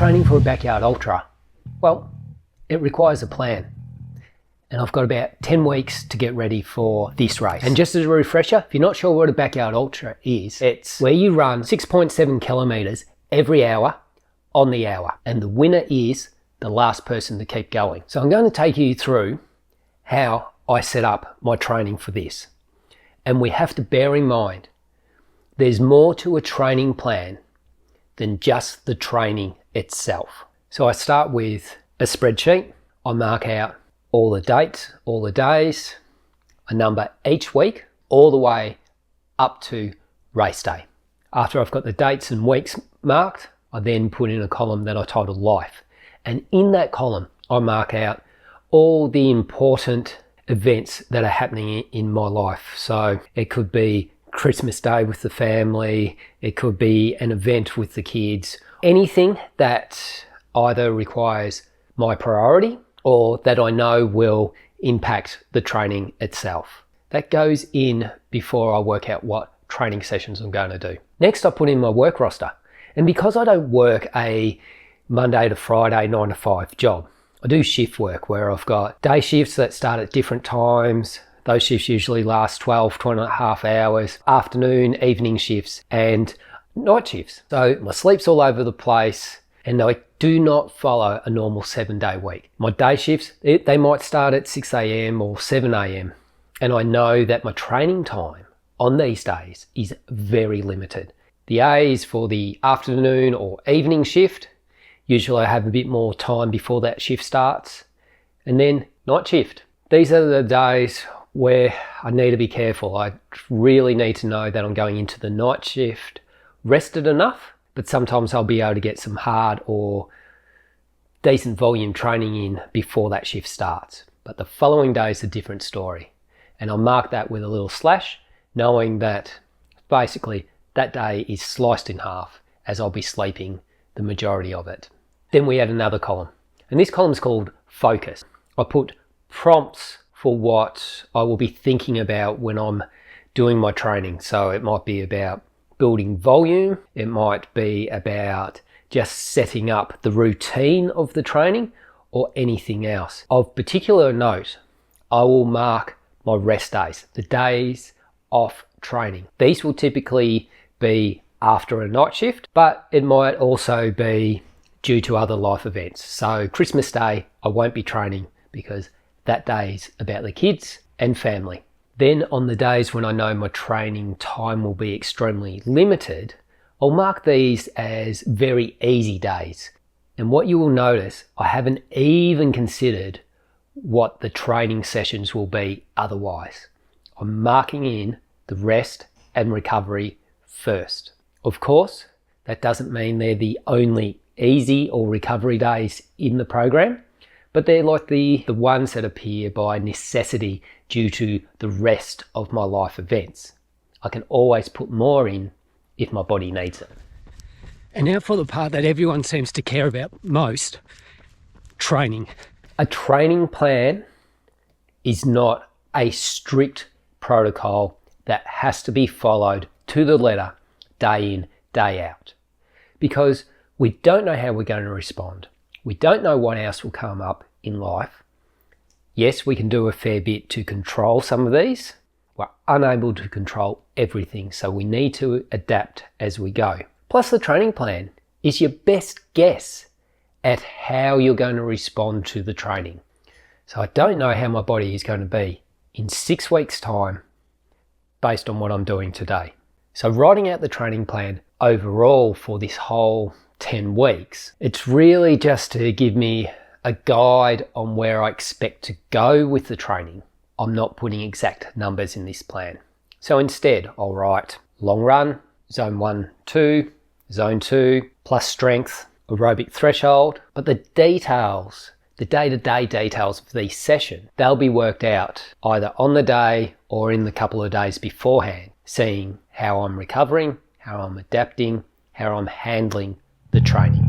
training for a backyard ultra? Well, it requires a plan. And I've got about 10 weeks to get ready for this race. And just as a refresher, if you're not sure what a backyard ultra is, it's where you run 6.7 kilometers every hour on the hour. And the winner is the last person to keep going. So I'm going to take you through how I set up my training for this. And we have to bear in mind, there's more to a training plan than just the training itself. So I start with a spreadsheet. I mark out all the dates, all the days, a number each week, all the way up to race day. After I've got the dates and weeks marked, I then put in a column that I titled Life. And in that column, I mark out all the important events that are happening in my life. So it could be Christmas Day with the family, it could be an event with the kids, anything that either requires my priority or that I know will impact the training itself. That goes in before I work out what training sessions I'm going to do. Next, I put in my work roster. And because I don't work a Monday to Friday 9 to 5 job, I do shift work where I've got day shifts that start at different times. Those shifts usually last 12 and a half hours, afternoon, evening shifts, and night shifts. So my sleep's all over the place, and I do not follow a normal 7-day week. My day shifts, they might start at 6 a.m. or 7 a.m. And I know that my training time on these days is very limited. The A is for the afternoon or evening shift. Usually I have a bit more time before that shift starts. And then night shift. These are the days where I need to be careful. I really need to know that I'm going into the night shift rested enough, but sometimes I'll be able to get some hard or decent volume training in before that shift starts. But the following day is a different story. And I'll mark that with a little slash, knowing that basically that day is sliced in half as I'll be sleeping the majority of it. Then we add another column, and this column is called Focus. I put prompts for what I will be thinking about when I'm doing my training. So it might be about building volume, it might be about just setting up the routine of the training, or anything else. Of particular note, I will mark my rest days, the days off training. These will typically be after a night shift, but it might also be due to other life events. So Christmas Day, I won't be training because that day is about the kids and family. Then on the days when I know my training time will be extremely limited, I'll mark these as very easy days. And what you will notice, I haven't even considered what the training sessions will be otherwise. I'm marking in the rest and recovery first. Of course, that doesn't mean they're the only easy or recovery days in the program, but they're like the ones that appear by necessity due to the rest of my life events. I can always put more in if my body needs it. And now for the part that everyone seems to care about most, training. A training plan is not a strict protocol that has to be followed to the letter day in, day out. Because we don't know how we're going to respond. We don't know what else will come up in life. Yes, we can do a fair bit to control some of these. We're unable to control everything, so we need to adapt as we go. Plus, the training plan is your best guess at how you're going to respond to the training. So I don't know how my body is going to be in 6 weeks' time based on what I'm doing today. So writing out the training plan overall for this whole 10 weeks, it's really just to give me a guide on where I expect to go with the training. I'm not putting exact numbers in this plan. So instead, I'll write long run, zone 1, 2, zone 2, plus strength, aerobic threshold. But the details, the day-to-day details of these sessions, they'll be worked out either on the day or in the couple of days beforehand, seeing how I'm recovering, how I'm adapting, how I'm handling the training.